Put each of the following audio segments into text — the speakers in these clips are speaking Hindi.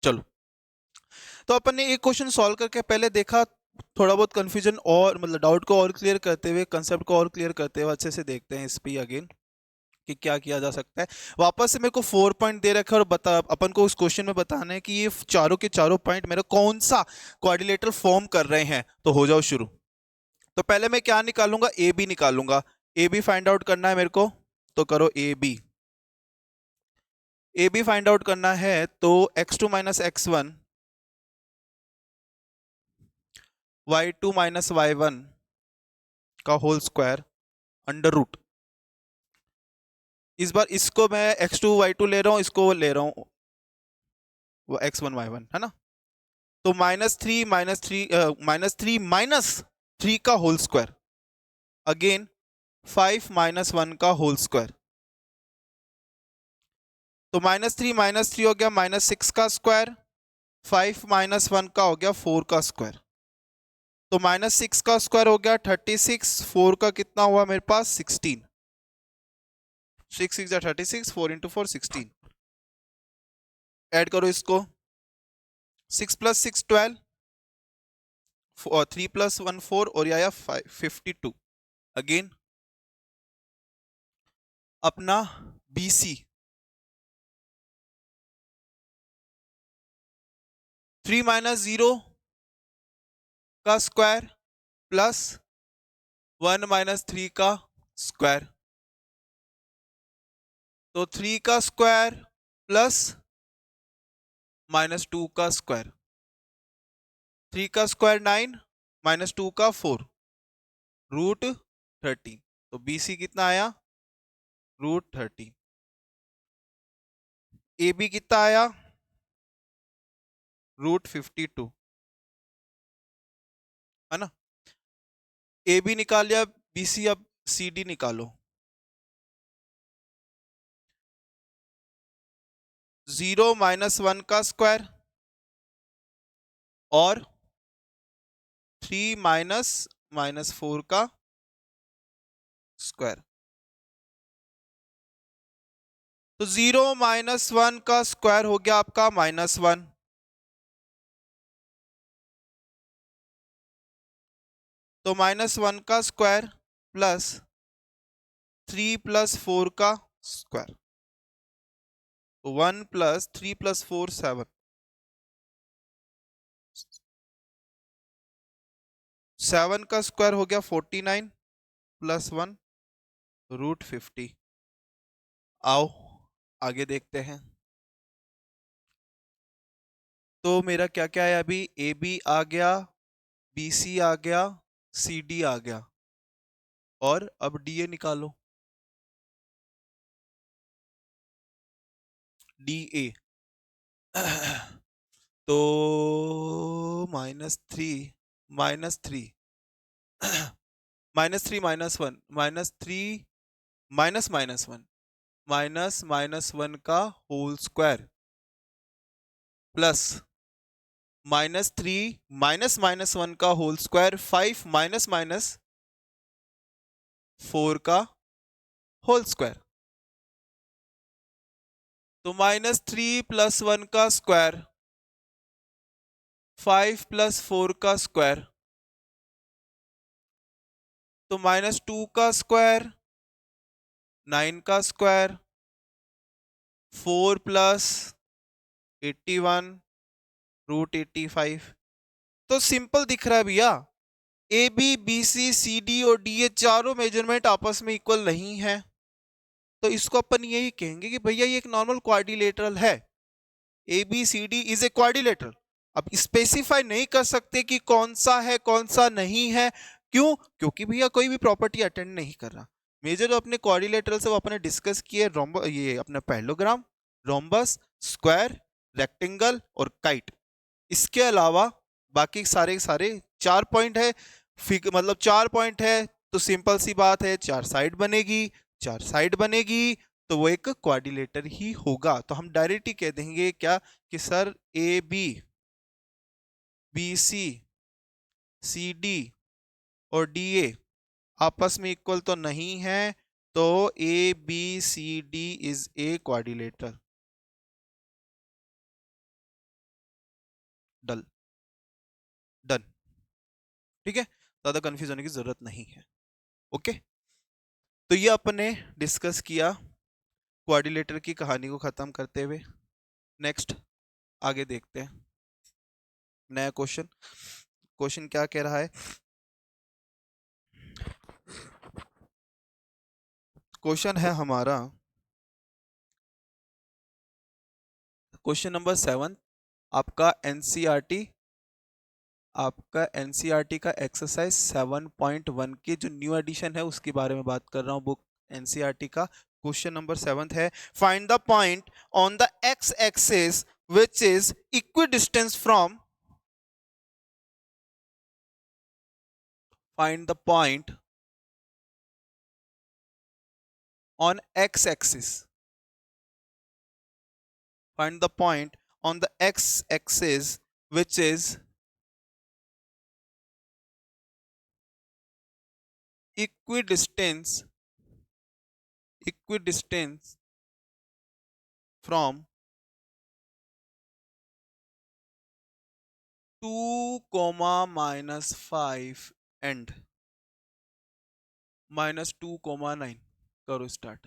चलो, तो अपन ने एक क्वेश्चन सॉल्व करके पहले देखा, थोड़ा बहुत कंफ्यूजन और मतलब डाउट को और क्लियर करते हुए, कंसेप्ट को और क्लियर करते हुए अच्छे से देखते हैं इस पे अगेन कि क्या किया जा सकता है। वापस से मेरे को 4 पॉइंट दे रखा है और बता अपन को उस क्वेश्चन में बताना है कि ये चारों के चारों पॉइंट मेरा कौन सा क्वाड्रिलेटरल फॉर्म कर रहे हैं। तो हो जाओ शुरू। तो पहले मैं क्या निकालूंगा, ए बी निकालूंगा। ए बी फाइंड आउट करना है मेरे को, तो करो A B. A B find out करना है तो x2 minus x1 y2 minus y1 का होल स्क्वायर अंडर रूट। इस बार इसको मैं x2 y2 ले रहा हूं, इसको ले रहा हूं वो x1 y1, है ना। तो माइनस थ्री का होल स्क्वायर, अगेन 5 - 1 का होल स्क्वायर। तो माइनस थ्री हो गया -6 का स्क्वायर, 5 - 1 का हो गया 4 का स्क्वायर। तो -6 का स्क्वायर हो गया 36, 4 का कितना हुआ मेरे पास 16। 6 6 36, 4 × 4 16। ऐड करो इसको, 6 + 6 12 और 3 + 1 4 और यह 52। अगेन अपना BC 3 - 0 का स्क्वायर प्लस 1 - 3 का स्क्वायर। तो 3 का स्क्वायर प्लस -2 का स्क्वायर। 3 का स्क्वायर 9 -2 का 4 √13। तो BC कितना आया √13। AB कितना आया √52, है ना। AB निकाल लिया, BC, अब CD निकालो। 0 - 1 का स्क्वायर और 3 - -4 का स्क्वायर। तो 0 - 1 का स्क्वायर हो गया आपका -1। तो -1 का स्क्वायर प्लस 3 + 4 का स्क्वायर। 1 + 3 + 4 7। 7 का स्क्वायर हो गया 49 + 1 √50। आओ आगे देखते हैं। तो मेरा क्या क्या है अभी, ए बी आ गया, बी सी आ गया, सी डी आ गया, और अब डी ए निकालो। डी ए तो -3 -3 -3 -1 -3 -1 का होल स्क्वायर प्लस -3 -1 का होल स्क्वायर 5 -4 का होल स्क्वायर। तो -3 + 1 का स्क्वायर 5 + 4 का स्क्वायर। तो -2 का स्क्वायर 9 का स्क्वायर 4 + 81 √85। तो सिंपल दिख रहा है भैया, A B B C C D और डी ए चारों मेजरमेंट आपस में इक्वल नहीं है। तो इसको अपन यही कहेंगे कि भैया ये एक नॉर्मल क्वाड्रिलेटरल है। A B C D is a quadrilateral. अब स्पेसिफाई नहीं कर सकते कि कौन सा है कौन सा नहीं है। क्यों? क्योंकि भैया कोई भी प्रॉपर्टी अटेंड नहीं कर रहा। मेजर जो अपने क्वाड्रिलेटरल से वो अपने डिस्कस किए, ये अपना पैरेललोग्राम, रोम्बस, स्क्वायर, रेक्टेंगल और काइट। इसके अलावा बाकी सारे के सारे 4 पॉइंट है। मतलब 4 पॉइंट है तो सिंपल सी बात है, 4 साइड बनेगी। 4 साइड बनेगी तो वो एक क्वाड्रिलेटर ही होगा। तो हम डायरेक्ट ही कह देंगे क्या कि sir A B B C C D और डी ए आपस में इक्वल तो नहीं है, तो A B C D is a quadrilateral. डल डन। ठीक है, ज्यादा कंफ्यूज होने की जरूरत नहीं है। ओके, तो ये अपने डिस्कस किया क्वाड्रिलेटर की कहानी को खत्म करते हुए। नेक्स्ट आगे देखते हैं नया क्वेश्चन। क्वेश्चन क्या कह रहा है? क्वेश्चन है हमारा क्वेश्चन नंबर 7। आपका एनसीईआरटी का एक्सरसाइज 7.1 के जो न्यू एडिशन है उसके बारे में बात कर रहा हूँ, बुक एनसीईआरटी का। क्वेश्चन नंबर 7 है, find the point on the x axis which is equidistance from, find the point on x-axis, find the point on the x-axis which is equidistance from 2 comma minus 5 and minus 2 comma 9। करो स्टार्ट।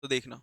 तो देखना,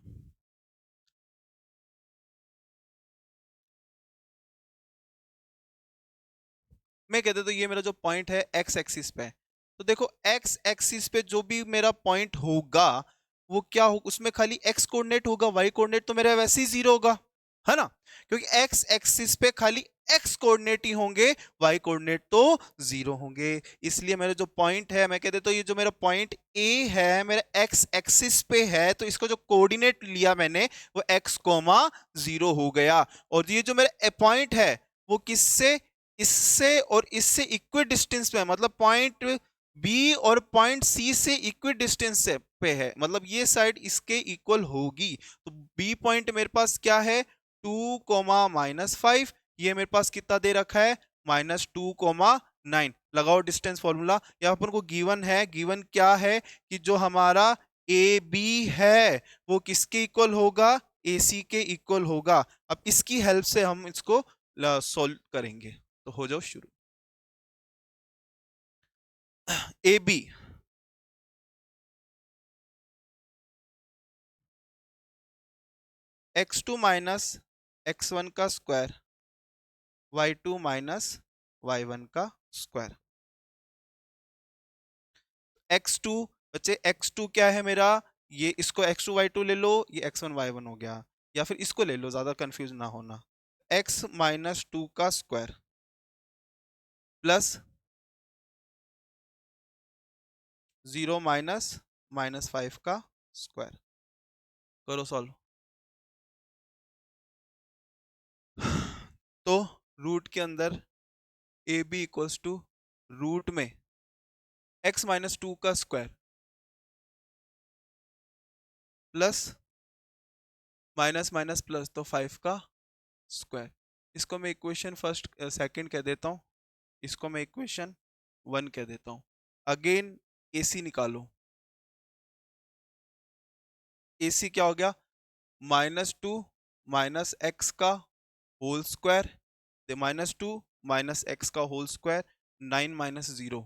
मैं कहते तो ये मेरा जो पॉइंट है एक्स एक्सिस पे है। तो देखो एक्स एक्सिस पे जो भी मेरा पॉइंट होगा वो क्या हो, उसमें खाली एक्स कोऑर्डिनेट होगा, वाई कोऑर्डिनेट तो मेरा वैसे ही जीरो होगा, है ना, क्योंकि एक्स एक्सिस पे खाली एक्स कोऑर्डिनेट ही होंगे, वाई कोऑर्डिनेट तो जीरो होंगे। इसलिए मेरा जो पॉइंट है, मैं कहते तो ये जो मेरा पॉइंट ए है मेरा एक्स एक्सिस पे है, तो इसको जो कोऑर्डिनेट लिया मैंने वो एक्स कोमा जीरो हो गया। और ये जो मेरा पॉइंट है वो किससे, इससे और इससे इक्वि डिस्टेंस पे, मतलब पॉइंट बी और पॉइंट सी से इक्वि डिस्टेंस पे है, मतलब ये साइड इसके इक्वल होगी। तो बी पॉइंट मेरे पास क्या है, 2 कोमा माइनस 5, ये मेरे पास कितना दे रखा है, माइनस 2 कोमा 9। लगाओ डिस्टेंस फॉर्मूला, यहाँ पर को गिवन है, गिवन क्या है कि जो हमारा ए बी है वो किसके इक्वल होगा, ए सी के इक्वल होगा। अब इसकी हेल्प से हम इसको सॉल्व करेंगे, तो हो जाओ शुरू। A B x2 minus x1 का स्क्वायर, y2 माइनस y1 का स्क्वायर। x2 बच्चे, x2 क्या है मेरा, ये इसको x2 y2 ले लो, ये x1 y1 हो गया, या फिर इसको ले लो, ज्यादा कंफ्यूज ना होना। x माइनस 2 का स्क्वायर प्लस 0 माइनस माइनस 5 का स्क्वायर। करो सॉल्व। तो रूट के अंदर A B equals to root में x माइनस 2 का square plus minus minus plus तो 5 का स्क्वायर। इसको मैं इक्वेशन फर्स्ट सेकंड कह देता हूँ, इसको मैं इक्वेशन 1 कह देता हूँ। अगेन एसी निकालो, एसी क्या हो गया, माइनस 2 माइनस एक्स का whole square, minus 2 minus x का होल स्क्वायर, 9 माइनस 0,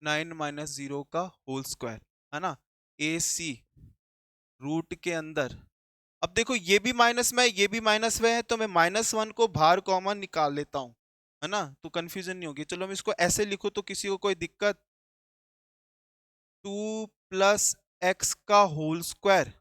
9 माइनस 0 का होल स्क्वायर, है ना। ए सी रूट के अंदर, अब देखो ये भी माइनस में है, ये भी माइनस में है, तो मैं -1 को बाहर कॉमन निकाल लेता हूं, है ना, तो कंफ्यूजन नहीं होगी। चलो मैं इसको ऐसे लिखूं तो किसी को कोई दिक्कत, 2 प्लस एक्स का होल स्क्वायर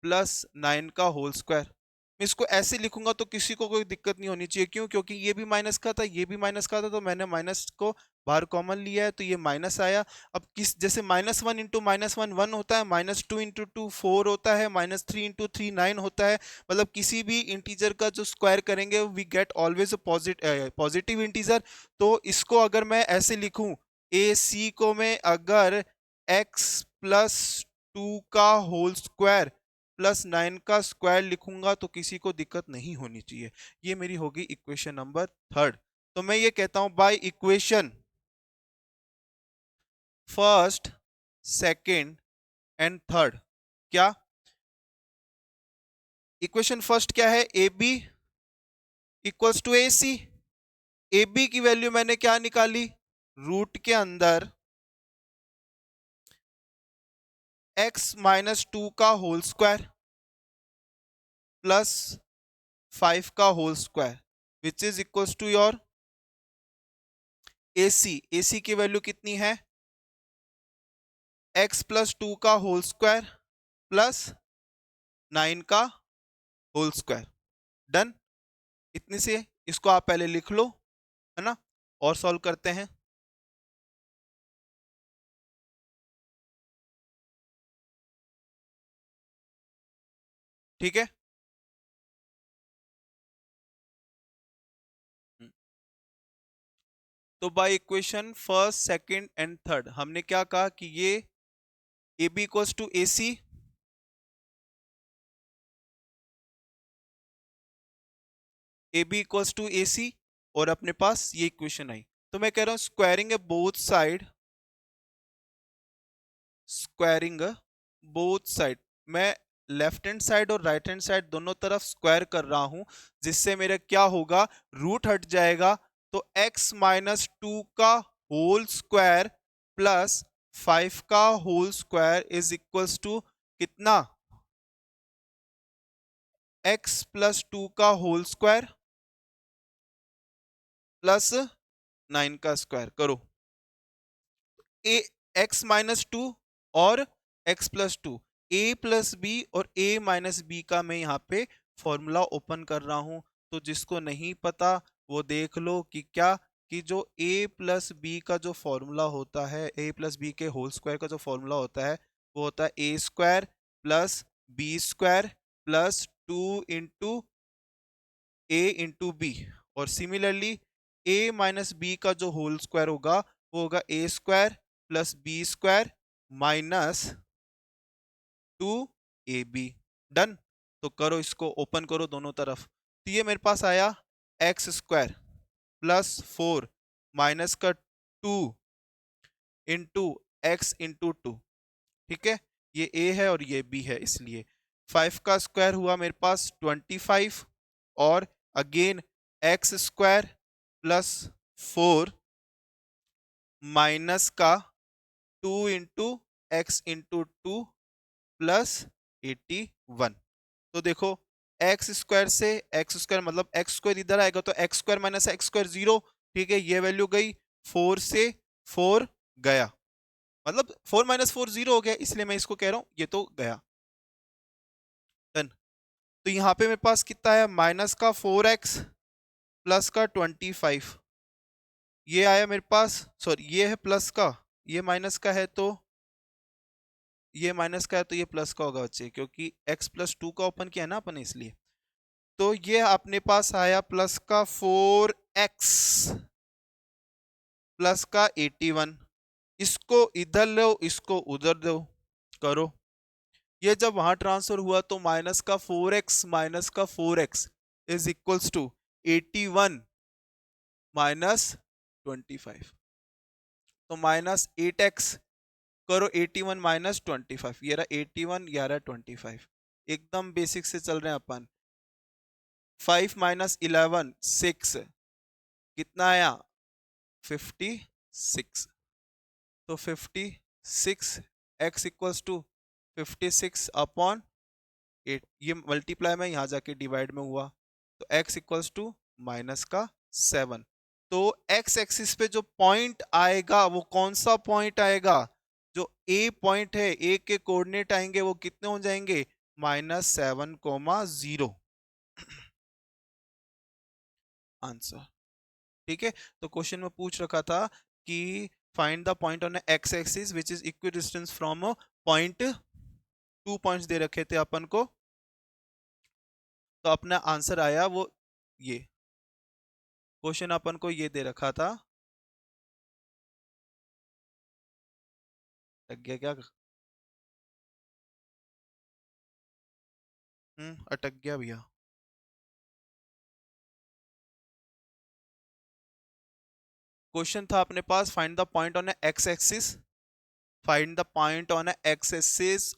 प्लस 9 का होल स्क्वायर। मैं इसको ऐसे लिखूंगा तो किसी को कोई दिक्कत नहीं होनी चाहिए, क्यों, क्योंकि ये भी माइनस का था, ये भी माइनस का था, तो मैंने माइनस को बाहर कॉमन लिया है, तो ये माइनस आया। अब किस, जैसे -1 इंटू -1 1 होता है, -2 इंटू 2 4 होता है, -3 इंटू 3 9 होता है। मतलब किसी भी इंटीजर का जो स्क्वायर करेंगे we get always positive integer. तो इसको अगर मैं ऐसे लिखूं, ए सी को मैं अगर x प्लस 2 का होल स्क्वायर प्लस 9 का स्क्वायर लिखूंगा तो किसी को दिक्कत नहीं होनी चाहिए। ये मेरी होगी इक्वेशन नंबर 3। तो मैं ये कहता हूं by equation first second and third, क्या इक्वेशन फर्स्ट क्या है, A B equals to A C. A B की वैल्यू मैंने क्या निकाली, रूट के अंदर x माइनस टू का होल स्क्वायर प्लस 5 का whole square which is equals to your AC। AC की वैल्यू कितनी है, x प्लस टू का होल स्क्वायर प्लस 9 का होल स्क्वायर। डन। इतनी से इसको आप पहले लिख लो, है ना, और सॉल्व करते हैं। ठीक है, तो by equation first second and third हमने क्या कहा कि ये A B equals to A C, A B equals to A C, और अपने पास ये इक्वेशन आई। तो मैं कह रहा हूं squaring both side, squaring both side, मैं लेफ्ट हैंड साइड और राइट हैंड साइड दोनों तरफ स्क्वायर कर रहा हूं, जिससे मेरा क्या होगा, रूट हट जाएगा। तो x माइनस टू का होल स्क्वायर प्लस 5 का whole square is equals to कितना, x प्लस टू का होल स्क्वायर प्लस 9 का स्क्वायर करो। ए एक्स माइनस टू और x plus two, A plus B और ए माइनस बी का मैं यहाँ पे फॉर्मूला ओपन कर रहा हूँ। तो जिसको नहीं पता वो देख लो कि क्या, कि जो a प्लस बी का जो फॉर्मूला होता है, a प्लस बी के होल स्क्वायर का जो फॉर्मूला होता है वो होता है A square plus B square plus two into A into B. और सिमिलरली a माइनस बी का जो होल स्क्वायर होगा वो होगा A square plus B square minus two A B. Done. तो करो, इसको ओपन करो दोनों तरफ। तो ये मेरे पास आया एक्स स्क्वायर प्लस 4 माइनस का 2 इंटू एक्स इंटू टू। ठीक है, ये ए है और ये बी है, इसलिए 5 का स्क्वायर हुआ मेरे पास 25 और again x square plus 4 minus का 2 into x into two plus 81। तो देखो एक्स स्क्वायर से एक्स स्क्वायर मतलब एक्स स्क्वायर इधर आएगा तो x square minus x square 0। ठीक है, ये वैल्यू गई, 4 से 4 गया, मतलब 4 माइनस 4 0 हो गया, इसलिए मैं इसको कह रहा हूं ये तो गया। डन। तो यहाँ पे मेरे पास कितना है, माइनस का 4x प्लस का 25, ये आया मेरे पास, सॉरी ये है प्लस का, ये माइनस का है तो ये माइनस का है तो ये प्लस का होगा बच्चे, क्योंकि x प्लस टू का ओपन किया है ना अपन इसलिए। तो ये अपने पास आया प्लस का 4x प्लस का 81। इसको इधर लो, इसको उधर दो, करो। ये जब वहां ट्रांसफर हुआ तो माइनस का 4x माइनस का 4x is equals to 81 minus 25। तो माइनस 8x, करो 81 माइनस 25, ये रहा 81, ये रहा 25। एकदम बेसिक से चल रहे हैं अपन। 5 माइनस 11 6, कितना आया 56। तो 56 x इक्वल्स टू 56 अपॉन 8, ये मल्टीप्लाई में यहाँ जाके डिवाइड में हुआ, तो x इक्वल्स टू माइनस का 7। तो x एक्सिस पे जो पॉइंट आएगा वो कौन सा पॉइंट आएगा, जो a पॉइंट है, a के कोऑर्डिनेट आएंगे वो कितने हो जाएंगे, -7, 0 आंसर। ठीक है, तो क्वेश्चन में पूछ रखा था कि find the point on X axis which is equidistance from point, 2 points दे रखे थे अपन को, तो अपना आंसर आया वो ये। क्वेश्चन अपन को ये दे रखा था, लग गया क्या, अटक गया भैया। क्वेश्चन था अपने पास find the point on X axis, find the point on X axis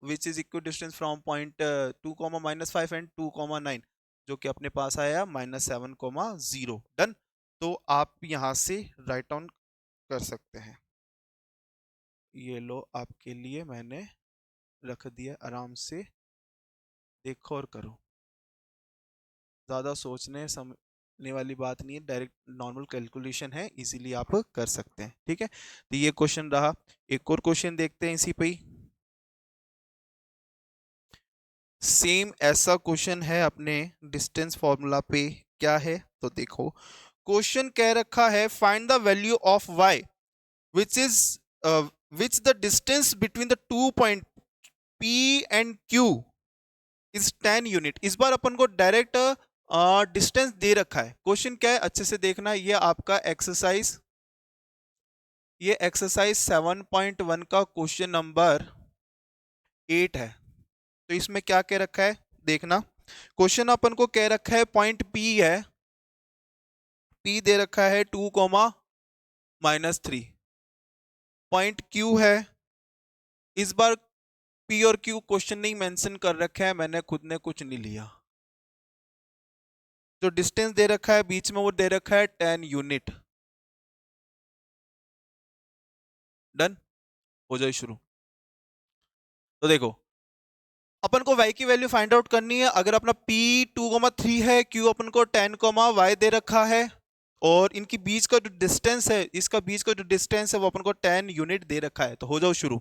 which is equidistance from point 2, -5 and 2, 9, जो कि अपने पास आया -7, 0। डन। तो आप यहाँ से राइट डाउन कर सकते हैं। ये लो आपके लिए मैंने रख दिया, आराम से देखो और करो, ज़्यादा सोचने समझने वाली बात नहीं है, डायरेक्ट नॉर्मल कैलकुलेशन है, इजीली आप कर सकते हैं। ठीक है, तो ये क्वेश्चन रहा। एक और क्वेश्चन देखते हैं इसी पे ही। सेम ऐसा क्वेश्चन है अपने डिस्टेंस फॉर्मूला पे। क्या है तो देखो, क्वेश्चन कह रखा है find the value of y which is which the distance between the 2 point p and q is 10 unit. इस बार अपन को डायरेक्ट डिस्टेंस दे रखा है। क्वेश्चन क्या है अच्छे से देखना, ये आपका एक्सरसाइज, ये एक्सरसाइज 7.1 का क्वेश्चन नंबर 8 है। तो इसमें क्या कह रखा है देखना, क्वेश्चन अपन को कह रखा है पॉइंट P है, P दे रखा है 2, -3, पॉइंट Q है। इस बार P और Q क्वेश्चन नहीं मेंशन कर रखा है, मैंने खुद ने कुछ नहीं लिया। जो डिस्टेंस दे रखा है बीच में वो दे रखा है 10 यूनिट। डन, हो जाए शुरू। तो देखो, अपन को y की वैल्यू फाइंड आउट करनी है। अगर अपना p 2, 3 है, q अपन को 10, y दे रखा है, और इनकी बीच का जो डिस्टेंस है, इसका बीच का जो डिस्टेंस है वो अपन को 10 यूनिट दे रखा है। तो हो जाओ शुरू।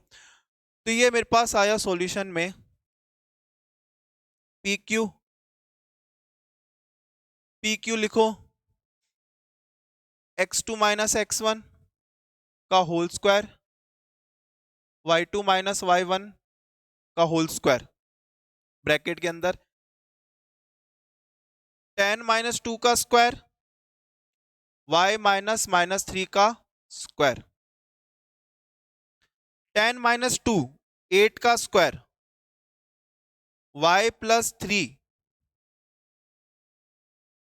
तो ये मेरे पास आया सॉल्यूशन में पी क्यू लिखो, x2 - x1 का होल स्क्वायर, y2 - y1 का होल स्क्वायर, ब्रैकेट के अंदर 10 - 2 का स्क्वायर, y -3 का स्क्वायर, 10 - 2 8 का स्क्वायर, y +3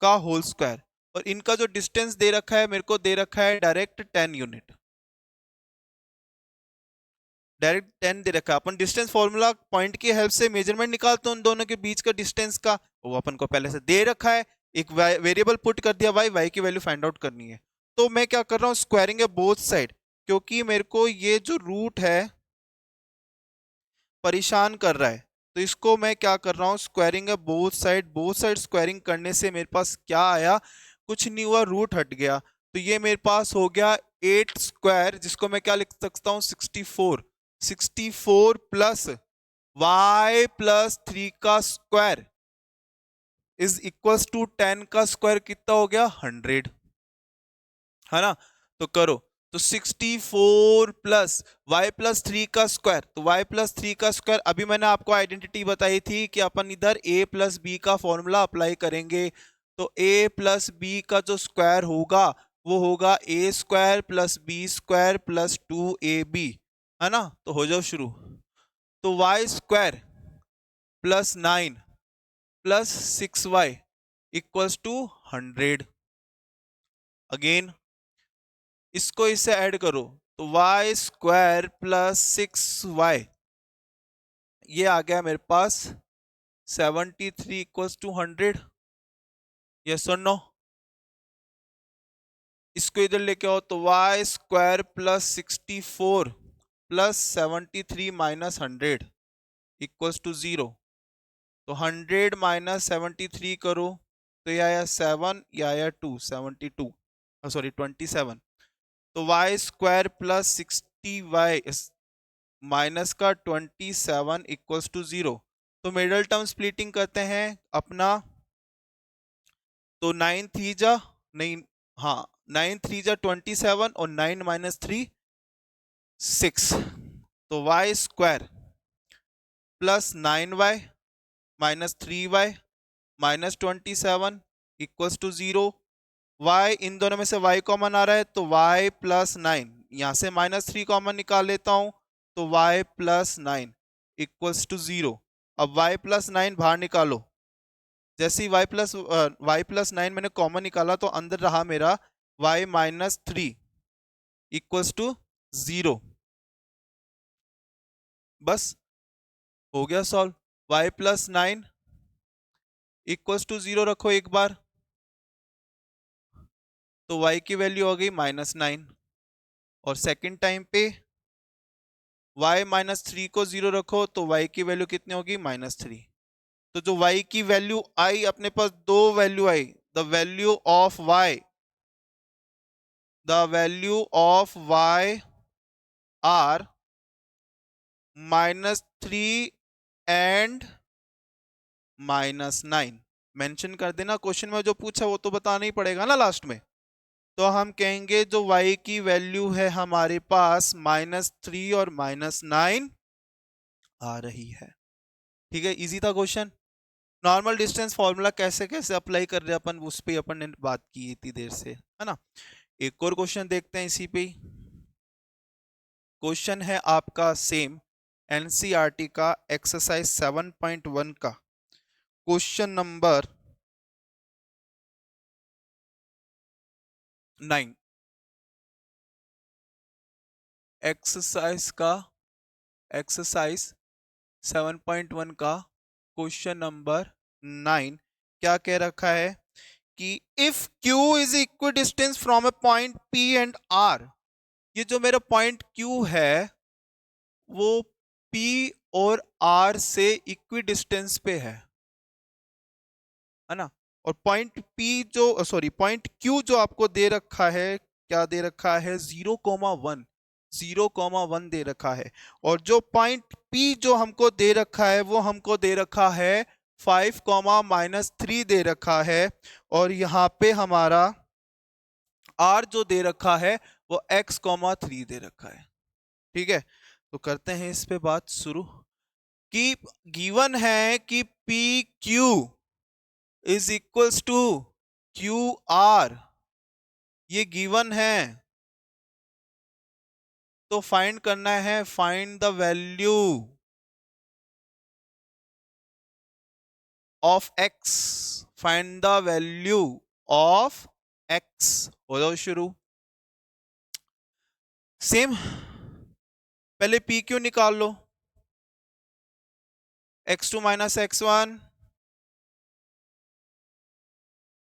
का होल स्क्वायर, और इनका जो डिस्टेंस दे रखा है मेरे को दे रखा है डायरेक्ट 10 यूनिट, डायरेक्ट 10 दे रखा है। अपन डिस्टेंस फॉर्मूला पॉइंट की हेल्प से मेजरमेंट निकालते हैं उन दोनों के बीच का डिस्टेंस का, वो अपन को पहले से दे रखा है। एक वेरिएबल पुट कर दिया y की वैल्यू फाइंड आउट करनी है। तो मैं क्या कर रहा हूँ, स्क्वायरिंग है बोथ साइड, क्योंकि मेरे को ये जो रूट है परेशान कर रहा है, तो इसको मैं क्या कर रहा हूँ, स्क्वायरिंग है both side. Both side squaring करने से मेरे पास क्या आया, कुछ नहीं हुआ, रूट हट गया। तो ये मेरे पास हो गया 8 स्क्वायर, जिसको मैं क्या लिख सकता हूँ 64, 64 प्लस y+3 का स्क्वायर इज इक्वल्स टू 10 का स्क्वायर, कितना हो गया 100, है ना। तो करो, तो 64 प्लस y+3 का स्क्वायर, तो y+3 का स्क्वायर, अभी मैंने आपको आइडेंटिटी बताई थी कि अपन इधर a+b का फॉर्मूला अप्लाई करेंगे। तो a+b का जो स्क्वायर होगा वो होगा a² + b² + 2ab, है ना। तो हो जाओ शुरू। तो y² + 9 + 6y = 100। अगेन इसको इससे ऐड करो, तो y² + 6y, ये आ गया मेरे पास 73 = 100। यस और नो। इसको इधर लेके आओ, तो y² + 64 + 73 - 100 = 0। तो 100 - 73 करो, तो ये आया 7, ये आया 2, 72, सॉरी 27। तो y² + 60y माइनस का 27 = 0। तो मिडल टर्म स्प्लिटिंग करते हैं अपना, तो 9 3 जा, नहीं, हाँ, 9 3 जा 27, और 9 - 3 6। तो y² + 9y - 3y -27 = 0। y, इन दोनों में से y कॉमन आ रहा है, तो y + 9, यहां से -3 कॉमन निकाल लेता हूं, तो y + 9 = 0। अब y + 9 बाहर निकालो, जैसे ही y+9 मैंने कॉमन निकाला, तो अंदर रहा मेरा y -3 = 0। बस हो गया solve. y plus 9 equals to 0 रखो एक बार, तो y की वैल्यू हो गई -9। और सेकंड टाइम पे y -3 को 0 रखो तो y की वैल्यू कितनी होगी -3। तो जो y की वैल्यू आई, अपने पास दो वैल्यू आई, the value of y, the value of y are -3 and -9। Mention कर देना, क्वेश्चन में जो पूछा वो तो बताना ही पड़ेगा ना लास्ट में। तो हम कहेंगे जो y की वैल्यू है हमारे पास -3 और -9 आ रही है। ठीक है, इजी था क्वेश्चन। नॉर्मल डिस्टेंस फॉर्मूला कैसे कैसे अप्लाई कर रहे हैं अपन, उस पे अपन ने बात की इतनी देर से, है ना। एक और क्वेश्चन देखते हैं इसी पे। क्वेश्चन है आपका सेम एनसीईआरटी का एक्सरसाइज 7.1 का क्वेश्चन नंबर 9। एक्सरसाइज 7.1 का क्वेश्चन नंबर 9 क्या कह रखा है कि if Q is equi distance from A point P and R, ये जो मेरा पॉइंट Q है वो P और R से इक्वी डिस्टेंस पे है ना। और पॉइंट P जो सॉरी पॉइंट Q जो आपको दे रखा है, क्या दे रखा है 0,1, 0,1 दे रखा है। और जो पॉइंट P जो हमको दे रखा है वो हमको दे रखा है 5, -3 दे रखा है। और यहाँ पे हमारा R जो दे रखा है वो x, 3 दे रखा है। ठीक है, तो करते हैं इस पे बात शुरू। कि गिवन है कि P Q is equals to Q R, ये गिवन है। तो फाइंड करना है, find the value of x, find the value of x. हो जाओ शुरू। सेम, पहले पी क्यू निकाल लो, x2 minus x1,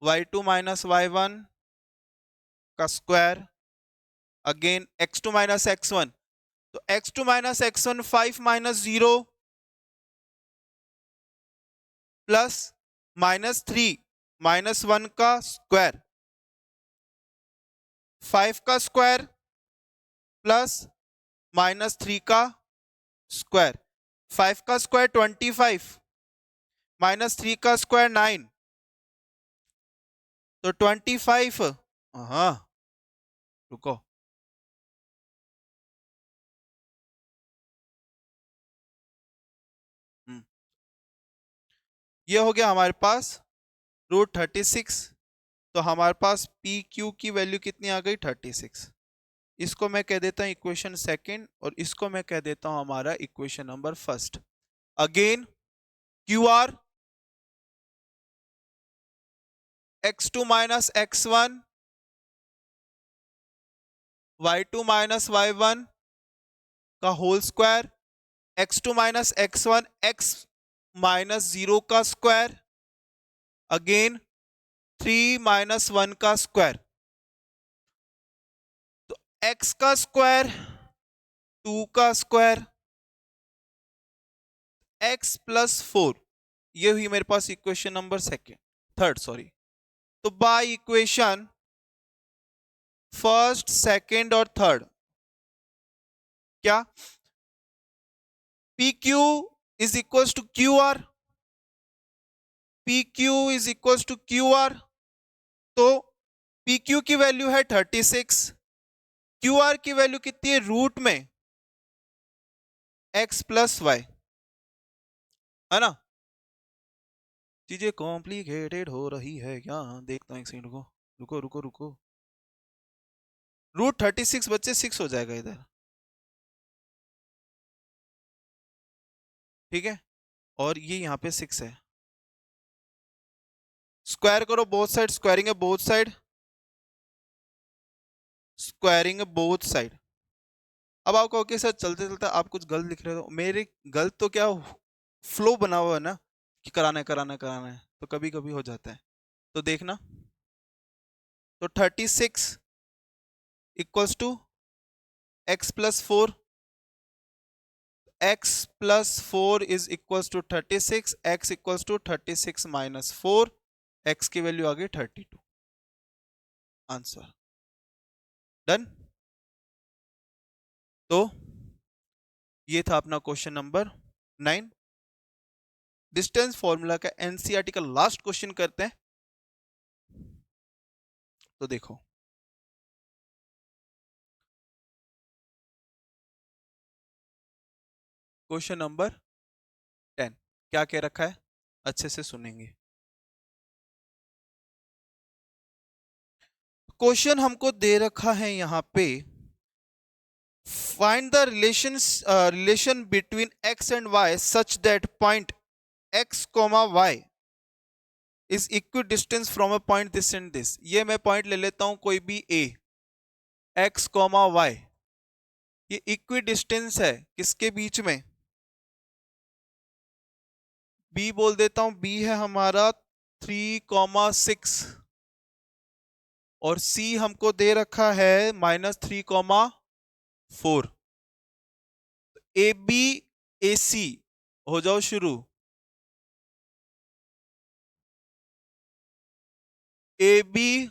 y2 minus y1 का square, again x2 minus x1, तो x2 minus x1 5 minus 0 plus -3 -1 का स्क्वायर, 5 का स्क्वायर प्लस -3 का स्क्वायर। 5 का स्क्वायर 25, -3 का स्क्वायर 9, तो 25। हाँ, रुको, ये हो गया हमारे पास √36। तो हमारे पास पी क्यू की वैल्यू कितनी आ गई 36। इसको मैं कह देता हूं इक्वेशन सेकंड और इसको मैं कह देता हूं हमारा equation number first. Again Q R x2 minus x1, y2 minus y1 का whole square, x2 minus x1 x minus 0 का स्क्वायर, अगेन 3 -1 का स्क्वायर। तो x का स्क्वायर 2 का स्क्वायर x प्लस 4, ये हुई मेरे पास इक्वेशन नंबर थर्ड सॉरी। तो बाय इक्वेशन फर्स्ट, सेकंड और थर्ड, क्या P Q is equal to Q R, P Q is equal to Q R. तो पी क्यू की वैल्यू है 36, क्यू आर की वैल्यू कितनी है रूट में x प्लस वाई, है ना। चीजें कॉम्प्लिकेटेड हो रही है क्या, देखता हूं एक सेकंड को, रुको रुको रुको। √36 बच्चे 6 हो जाएगा इधर, ठीक है। और ये यहाँ पे 6 है, स्क्वायर करो बोथ साइड, स्क्वायरिंग है बोथ साइड, स्क्वायरिंग है बोथ साइड। अब आप कहो कि सर चलते चलते आप कुछ गलत लिख रहे हो, मेरे गलत तो क्या फ्लो बना हुआ है ना कि कराना है कराना है कराना है, तो कभी कभी हो जाता है। तो देखना, तो 36 equals to x plus 4, x plus 4 is equals to 36, x equals to 36 minus 4, x की वैल्यू आ गई 32। Answer done. तो ये था अपना क्वेश्चन नंबर 9। डिस्टेंस फॉर्मूला का एनसीईआरटी का लास्ट क्वेश्चन करते हैं। तो देखो, क्वेश्चन नंबर 10 क्या कह रखा है, अच्छे से सुनेंगे। क्वेश्चन हमको दे रखा है यहां पे, find the relation between x and y such that point x, y is equi distance from a point this and this. ये मैं पॉइंट ले लेता हूं कोई भी a, x, y, ये इक्वी डिस्टेंस है किसके बीच में, b बोल देता हूं, b है हमारा 3,6 और c हमको दे रखा है -3,4। ए बी ए सी हो जाओ शुरू। ए बी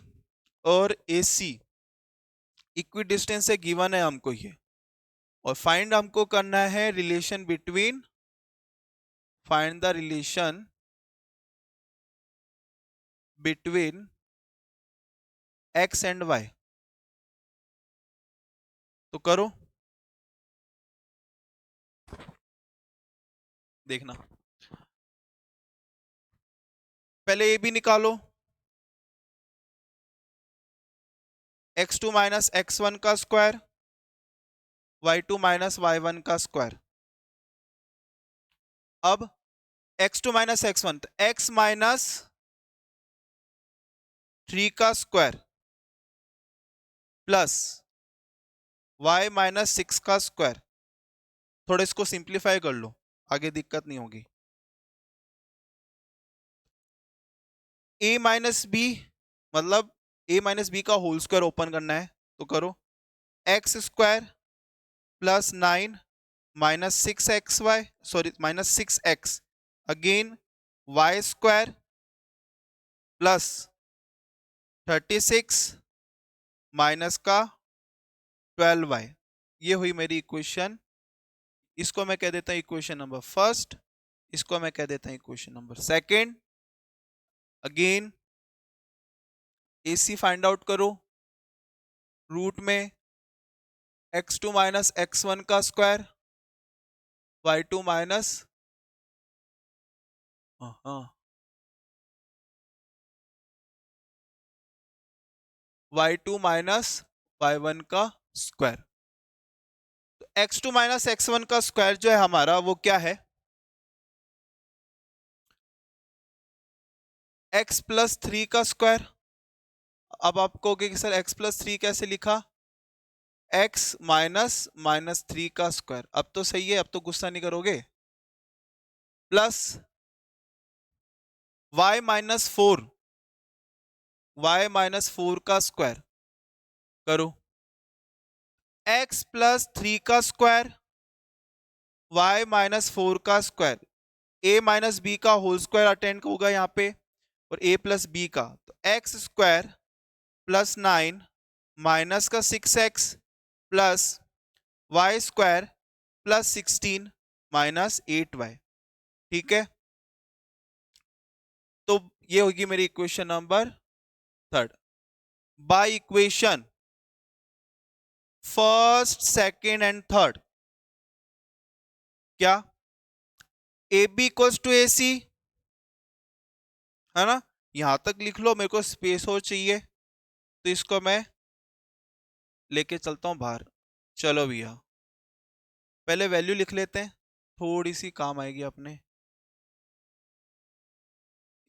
और ए सी इक्वी डिस्टेंस है, गिवन है हमको ये, और फाइंड हमको करना है relation between, find the relation between x and y. तो करो, देखना, पहले ए बी निकालो, x2 माइनस x1 का स्क्वायर, y2 माइनस y1 का स्क्वायर। अब x2 माइनस x1, तो x माइनस 3 का स्क्वायर प्लस y माइनस 6 का स्क्वायर। थोड़ा इसको सिंप्लीफाई कर लो, आगे दिक्कत नहीं होगी। a माइनस बी, मतलब a माइनस बी का होल स्क्वायर ओपन करना है, तो करो, x square plus 9 minus 6xy, sorry minus 6x, again y square plus 36 minus का 12y। ये हुई मेरी इक्वेशन। इसको मैं कह देता हूं इक्वेशन नंबर फर्स्ट, इसको मैं कह देता हूं equation number second. Again AC find out करो, रूट में x2 माइनस x1 का स्क्वायर, y2 माइनस, हाँ, y2 माइनस y1 का स्क्वायर। तो x2 माइनस x1 का स्क्वायर जो है हमारा वो क्या है, x प्लस 3 का स्क्वायर। अब आप कहोगे कि सर x प्लस 3 कैसे लिखा, x माइनस माइनस 3 का स्क्वायर। अब तो सही है, अब तो गुस्सा नहीं करोगे, plus y minus 4, y minus 4 का स्क्वायर करो, x प्लस 3 का स्क्वायर, y माइनस 4 का स्क्वायर, a माइनस बी का होल स्क्वायर अटेंड होगा यहाँ पे, और a प्लस बी का, तो एक्स स्क्वायर प्लस 9 माइनस का 6x plus y square plus 16 minus 8y। ठीक है, तो ये होगी मेरी equation number third. By equation first, second and third, क्या A B equals to A C है ना, यहां तक लिख लो, मेरे को स्पेस और चाहिए, तो इसको मैं लेके चलता हूं बाहर। चलो भैया, पहले वैल्यू लिख लेते हैं, थोड़ी सी काम आएगी अपने,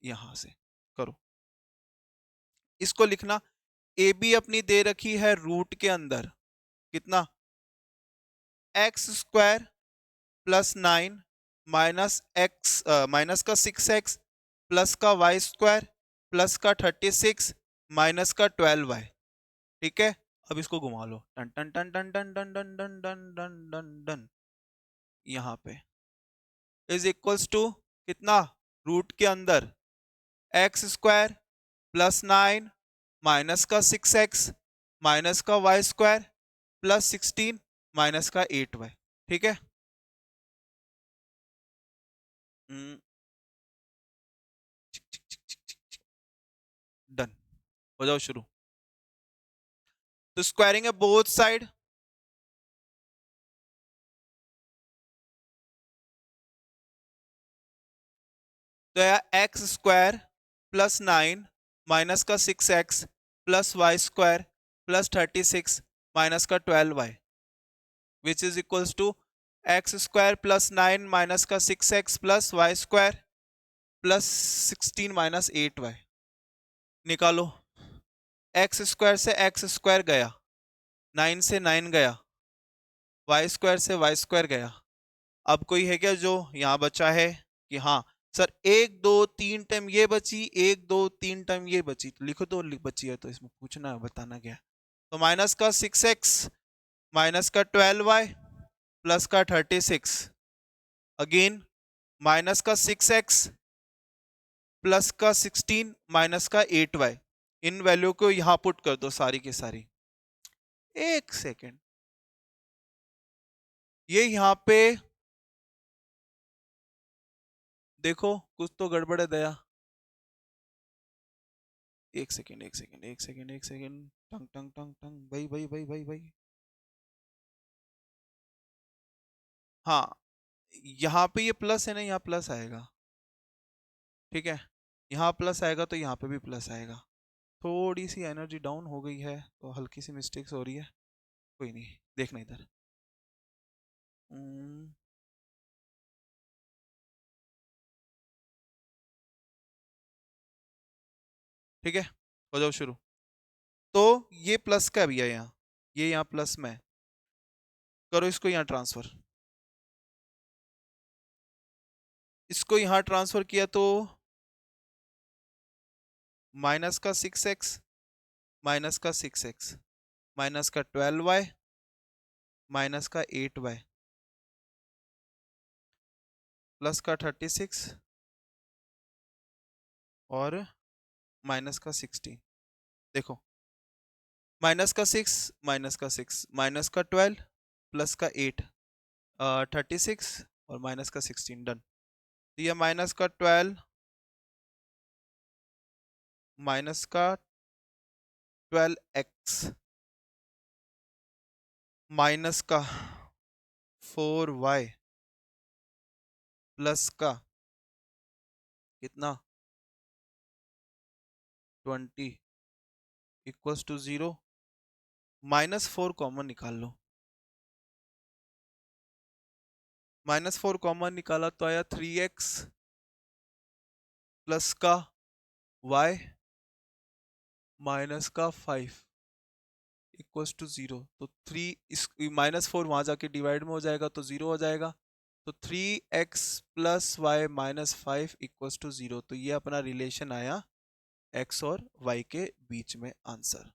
यहां से करो, इसको लिखना, ए बी अपनी दे रखी है रूट के अंदर, कितना, एक्स स्क्वायर प्लस 9 माइनस का 6x प्लस का वाई स्क्वायर प्लस का 36 माइनस का 12y। ठीक है, अब इसको घुमा लो, टन टन टन टन टन टन टन टन टन टन टन टन, यहाँ पे इज इक्वल्स टू कितना, रूट के अंदर एक्स स्क्वायर प्लस 9 माइनस का 6x माइनस का वाई स्क्वायर प्लस 16 माइनस का 8y। ठीक है, डन, हो जाओ शुरू। तो स्क्वायरिंग है बोथ साइड, तो यह एक्स स्क्वायर प्लस 9 माइनस का 6x plus y square plus 36 minus का 12y which is equals to x square plus 9 minus का 6x plus y square plus 16 minus 8y। निकालो, एक्स स्क्वायर से एक्स स्क्वायर गया, 9 से 9 गया, वाई स्क्वायर से वाई स्क्वायर गया। अब कोई है क्या जो यहाँ बचा है कि हाँ सर 1 2 3 टाइम ये बची, 1 2 3 टाइम ये बची, तो लिखो, तो बची है तो इसमें पूछना है, बताना क्या है। तो माइनस का 6x माइनस का 12y प्लस का 36, अगेन माइनस का 6x प्लस का 16 माइनस का 8y। इन वैल्यू को यहां पुट कर दो सारी की सारी। एक सेकेंड, ये यहां पे देखो कुछ तो गड़बड़ है दया। एक सेकेंड एक सेकेंड एक सेकेंड एक सेकेंड, टंग टंग टंग टंग, भाई भाई भाई भाई भाई, हाँ यहाँ पे ये प्लस है ना, यहाँ प्लस आएगा। ठीक है, यहाँ प्लस आएगा तो यहाँ पे भी प्लस आएगा। थोड़ी सी एनर्जी डाउन हो गई है तो हल्की सी मिस्टेक्स हो रही है, कोई नहीं, देखना इधर। ठीक है, हो जाओ शुरू। तो ये प्लस का भी है यहाँ, ये यहाँ प्लस में है, करो इसको यहाँ ट्रांसफर। इसको यहाँ ट्रांसफर किया तो माइनस का 6x माइनस का 6x माइनस का 12y माइनस का 8y प्लस का 36 और माइनस का 16। देखो माइनस का 6 माइनस का 6 माइनस का 12 प्लस का 8 36 और माइनस का 16, डन। तो ये माइनस का 12 माइनस का 12x माइनस का 4y प्लस का कितना 20 इक्वल्स टू 0, -4 कॉमन निकाल लो। -4 कॉमन निकाला तो आया 3x प्लस का y माइनस का 5 इक्वल्स टू 0। तो 3 इस -4 वहां जाके डिवाइड में हो जाएगा तो 0 हो जाएगा। तो 3x plus y minus 5 equals to 0। तो ये अपना रिलेशन आया x और y के बीच में आंसर।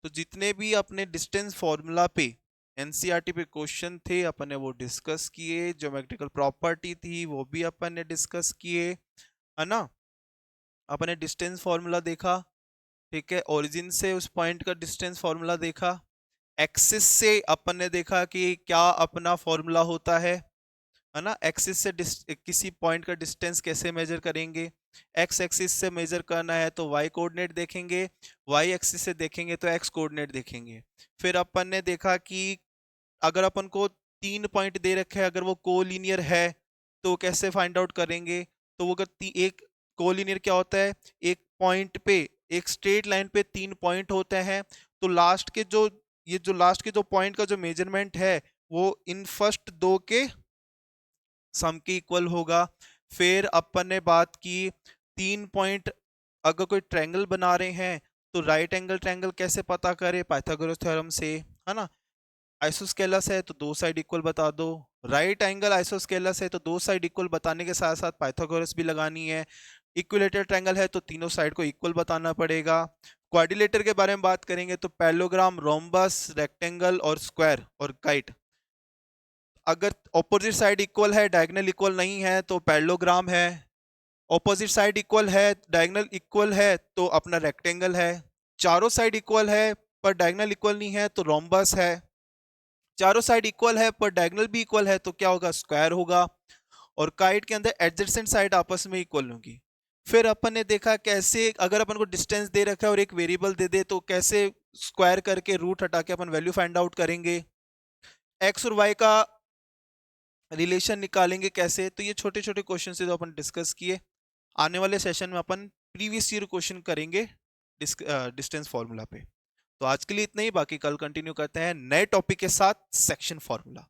तो जितने भी अपने डिस्टेंस फॉर्मूला पे एनसीईआरटी पे क्वेश्चन थे अपन ने वो डिस्कस किए, ज्योमेट्रिकल प्रॉपर्टी थी वो भी अपन ने डिस्कस किए, है ना। अपन ने डिस्टेंस फॉर्मूला देखा, ठीक है, ओरिजिन से उस पॉइंट का डिस्टेंस फॉर्मूला देखा, एक्सिस से अपन ने देखा कि क्या अपना फॉर्मूला होता है ना। एक्सिस से किसी पॉइंट का डिस्टेंस कैसे मेजर करेंगे, एक्स एक्सिस से मेजर करना है तो वाई कोऑर्डिनेट देखेंगे, वाई एक्सिस से देखेंगे तो एक्स कोऑर्डिनेट देखेंगे। फिर अपन ने देखा कि अगर अपन को 3 पॉइंट दे रखे हैं, अगर वो कोलिनियर है तो कैसे फाइंड आउट करेंगे। तो वो अगर एक कोलिनियर क्या होता है, एक पॉइंट पे, एक स्ट्रेट लाइन पे 3 पॉइंट होते हैं, तो लास्ट के जो ये जो लास्ट के जो पॉइंट का जो मेजरमेंट है वो इन फर्स्ट दो के सम के इक्वल होगा। फिर अपन ने बात की 3 पॉइंट अगर कोई ट्रायंगल बना रहे हैं तो राइट एंगल ट्रायंगल कैसे पता करें, पाइथागोरस थ्योरम से, है ना। आइसोस्केलस है तो दो साइड इक्वल बता दो, राइट एंगल आइसोस्केलस है तो दो साइड इक्वल बताने के साथ साथ पाइथागोरस भी लगानी है। इक्विलेटरल ट्रायंगल है तो तीनों साइड को इक्वल बताना पड़ेगा। क्वाड्रिलेटर के बारे में बात करेंगे तो पैरेललोग्राम, रोम्बस, रेक्टेंगल और स्क्वायर और काइट। अगर ऑपोजिट साइड इक्वल है, डायगोनल इक्वल नहीं है तो पैरेललोग्राम है। ऑपोजिट साइड इक्वल है, डायगोनल इक्वल है तो अपना रेक्टेंगल है। चारों साइड इक्वल है पर डायगोनल इक्वल नहीं है तो रोम्बस है। चारों साइड इक्वल है पर डायगोनल भी इक्वल है तो क्या होगा, स्क्वायर होगा। और काइट के अंदर एडजेसेंट साइड आपस में इक्वल होगी। फिर अपन ने देखा कैसे अगर अपन को डिस्टेंस दे रखा है और एक वेरिएबल दे दे तो कैसे स्क्वायर करके रूट हटा के अपन वैल्यू फाइंड आउट करेंगे। एक्स और वाई का रिलेशन निकालेंगे कैसे, तो ये छोटे छोटे क्वेश्चन से जो अपन डिस्कस किए। आने वाले सेशन में अपन प्रीवियस ईयर क्वेश्चन करेंगे डिस्टेंस फॉर्मूला पे। तो आज के लिए इतना ही, बाकी कल कंटिन्यू करते हैं नए टॉपिक के साथ, सेक्शन फॉर्मूला।